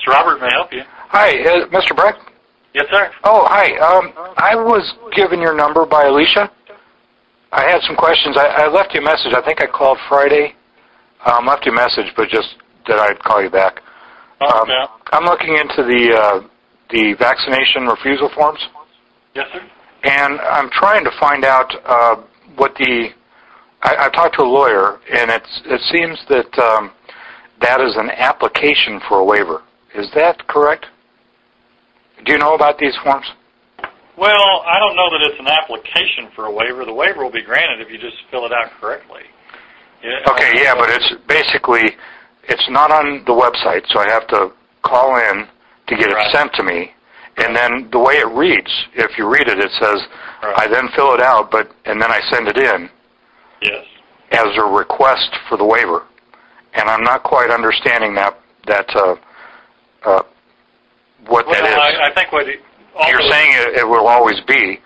Robert. May I help you? Hi, Mr. Breck? Yes, sir. Oh, hi. I was given your number by Alicia. I had some questions. I left you a message. I think I called Friday. Left you a message, but just that I'd call you back. Okay. I'm looking into the vaccination refusal forms. Yes, sir. And I'm trying to find out what the... I talked to a lawyer, and it seems that that is an application for a waiver. Is that correct? Do you know about these forms? Well, I don't know that it's an application for a waiver. The waiver will be granted if you just fill it out correctly. Okay, yeah, but it's basically, it's not on the website, so I have to call in to get it sent to me. And then the way it reads, if you read it, it says, I then fill it out, and then I send it in as a request for the waiver. And I'm not quite understanding what that is. I think what you're saying it will always be.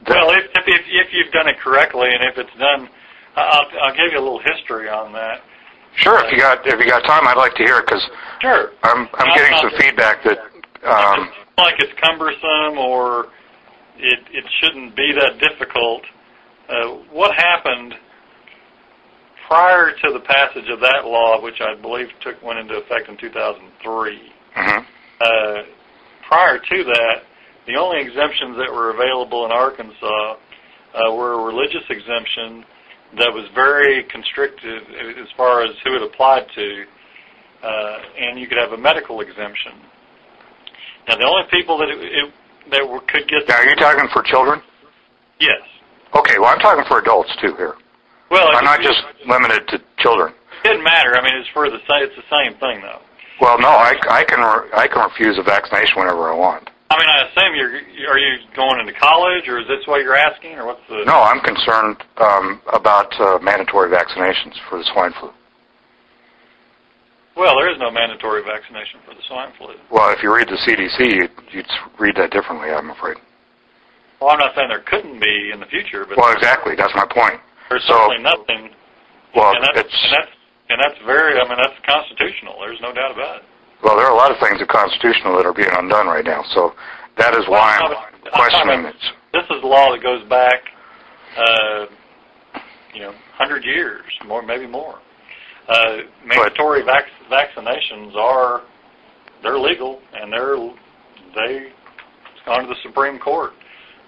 Well, if you've done it correctly, and if it's done, I'll give you a little history on that. Sure, if you got time, I'd like to hear it because I'm getting some feedback that like it's cumbersome or it shouldn't be that difficult. What happened prior to the passage of that law, which I believe went into effect in 2003? Prior to that, the only exemptions that were available in Arkansas were a religious exemption that was very constricted as far as who it applied to, and you could have a medical exemption. Now, the only people that could get... Now, are you talking for children? Yes. Okay, well, I'm talking for adults, too, here. Well, I'm not just limited to children. It didn't matter. I mean, it's the same thing, though. Well, no, I can refuse a vaccination whenever I want. I mean, I assume are you going into college, or is this what you're asking, or what's the... No, I'm concerned about mandatory vaccinations for the swine flu. Well, there is no mandatory vaccination for the swine flu. Well, if you read the CDC, you'd read that differently, I'm afraid. Well, I'm not saying there couldn't be in the future, but... Well, exactly, that's my point. There's certainly nothing... Well, and that's constitutional. There's no doubt about it. Well, there are a lot of things that are constitutional that are being undone right now, so that is why I'm questioning it. This is a law that goes back, 100 years, maybe more. Mandatory vaccinations they're legal, and they've gone to the Supreme Court.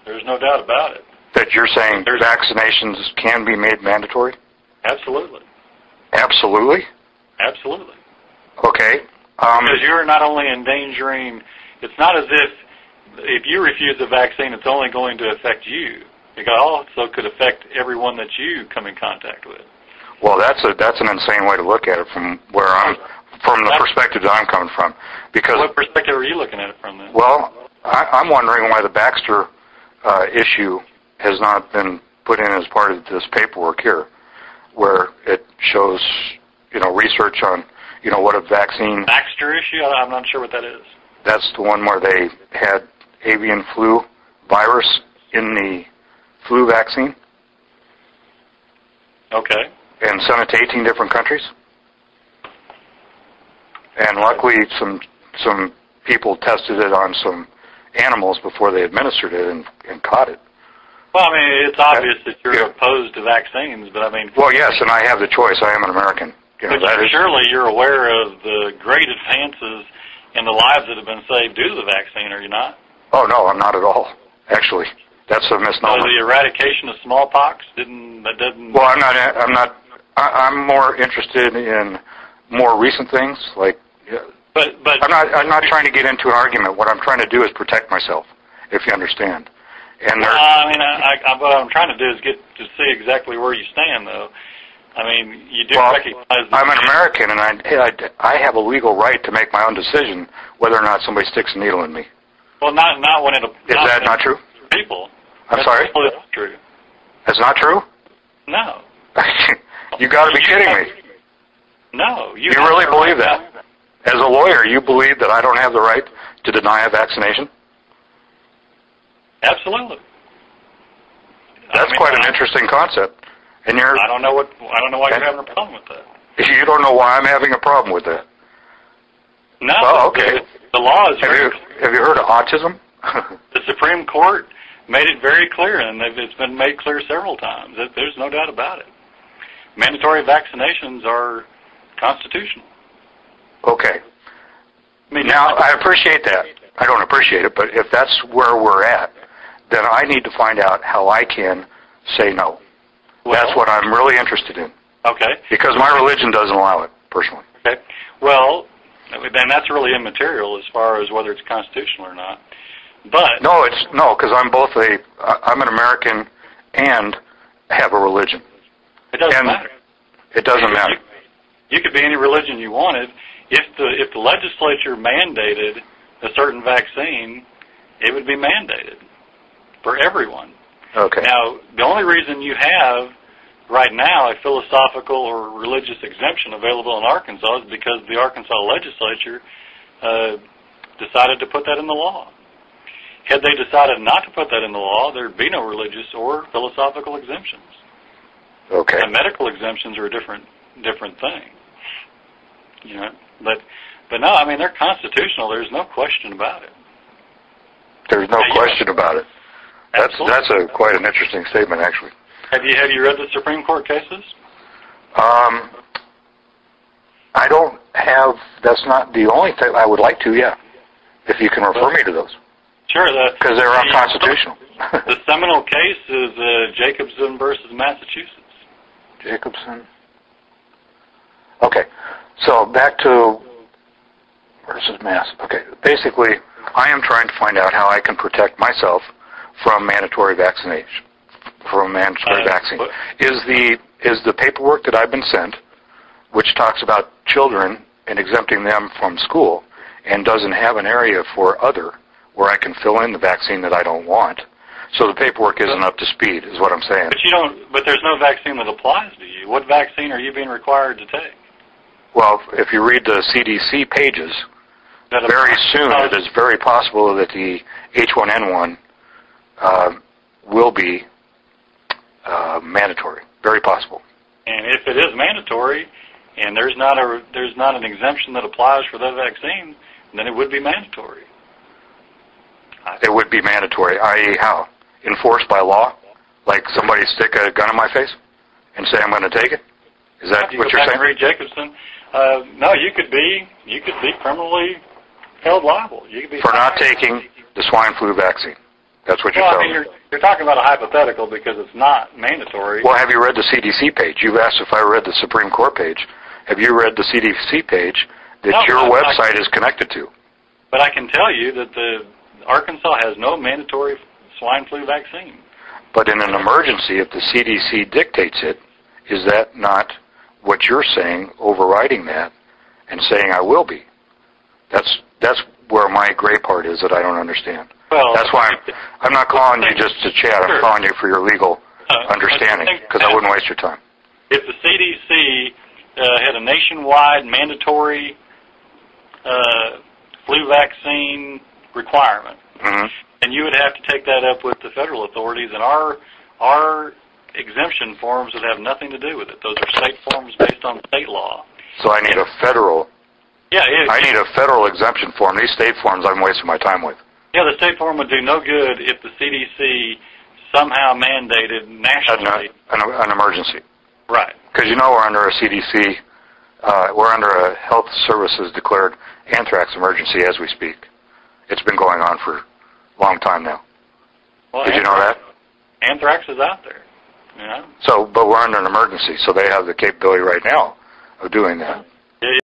There's no doubt about it. That you're saying vaccinations can be made mandatory? Absolutely. Absolutely? Absolutely. Okay. Because you're not only endangering, it's not as if you refuse the vaccine, it's only going to affect you. It also could affect everyone that you come in contact with. Well, that's an insane way to look at it from the perspective that I'm coming from. Because what perspective are you looking at it from then? Well, I'm wondering why the Baxter issue has not been put in as part of this paperwork here, where it shows, research on, what a vaccine... Baxter issue? I'm not sure what that is. That's the one where they had avian flu virus in the flu vaccine. Okay. And sent it to 18 different countries. And luckily, some people tested it on some animals before they administered it and caught it. Well, I mean, it's obvious that you're opposed to vaccines, but I mean... Well, yes, and I have the choice. I am an American. Surely you're aware of the great advances in the lives that have been saved due to the vaccine, are you not? Oh, no, I'm not at all. Actually, that's a misnomer. So the eradication of smallpox didn't... Well, I'm more interested in more recent things, like... But I'm not trying to get into an argument. What I'm trying to do is protect myself, if you understand. And what I'm trying to do is get to see exactly where you stand, though. I mean, you do recognize that... I'm an American, and I have a legal right to make my own decision whether or not somebody sticks a needle in me. Well, not when it... Is that not true? People. I'm sorry? That's not true. That's not true? No. You got to be kidding me. No. You really believe that? As a lawyer, you believe that I don't have the right to deny a vaccination? Absolutely. That's quite an interesting concept. And I don't know why you're having a problem with that. You don't know why I'm having a problem with that. No. Oh, okay. The law is Have you heard of autism? The Supreme Court made it very clear, and it's been made clear several times. There's no doubt about it. Mandatory vaccinations are constitutional. Okay. I mean, Now, I appreciate that. I don't appreciate it, but if that's where we're at, then I need to find out how I can say no. well, That's what I'm really interested in. Okay. Because my religion doesn't allow it, personally. Okay. Well, then that's really immaterial as far as whether it's constitutional or not. But No, because I'm an American and have a religion. it doesn't And matter. It doesn't matter. You could be any religion you wanted. If the legislature mandated a certain vaccine, it would be mandated for everyone. Okay. Now, the only reason you have right now a philosophical or religious exemption available in Arkansas is because the Arkansas legislature decided to put that in the law. Had they decided not to put that in the law, there'd be no religious or philosophical exemptions. Okay. And medical exemptions are a different thing. You know, but no, I mean they're constitutional. There's no question about it. There's no question about it. That's Absolutely. quite an interesting statement, actually. Have you read the Supreme Court cases? I don't have. That's not the only thing. I would like to. Yeah, if you can refer me to those, Sure. because they're unconstitutional. The seminal case is Jacobson versus Massachusetts. Jacobson. Okay, so back to versus Mass. Okay, basically, I am trying to find out how I can protect myself from mandatory vaccination, from mandatory vaccine. Is the paperwork that I've been sent, which talks about children and exempting them from school, and doesn't have an area for other where I can fill in the vaccine that I don't want. So the paperwork isn't up to speed, is what I'm saying. But there's no vaccine that applies to you. What vaccine are you being required to take? Well, if you read the CDC pages, very soon it is very possible that the H1N1 will be mandatory. Very possible. And if it is mandatory, and there's not an exemption that applies for that vaccine, then it would be mandatory. It would be mandatory, i.e. how? Enforced by law? Like somebody stick a gun in my face and say I'm going to take it? Is that what you're saying? Read Jacobson. No, you could be criminally held liable. You could be for not taking the swine flu vaccine. That's what you're telling me. You're talking about a hypothetical because it's not mandatory. Well, have you read the CDC page? You've asked if I read the Supreme Court page. Have you read the CDC page that your website is connected to? But I can tell you that the Arkansas has no mandatory swine flu vaccine. But in an emergency, if the CDC dictates it, is that not what you're saying, overriding that and saying I will be? That's where my gray part is that I don't understand. Well, that's why I'm not calling you just to chat. I'm calling you for your legal understanding, because I wouldn't waste your time. If the CDC had a nationwide mandatory flu vaccine requirement, and you would have to take that up with the federal authorities, and our exemption forms would have nothing to do with it. Those are state forms based on state law. So I need a federal. Yeah, I need a federal exemption form. These state forms I'm wasting my time with. Yeah, the state form would do no good if the CDC somehow mandated nationally an emergency. Right. Because we're under a CDC, we're under a Health Services declared anthrax emergency as we speak. It's been going on for a long time now. Well, Did you know that? Anthrax is out there. Yeah. So, but we're under an emergency, so they have the capability right now of doing that.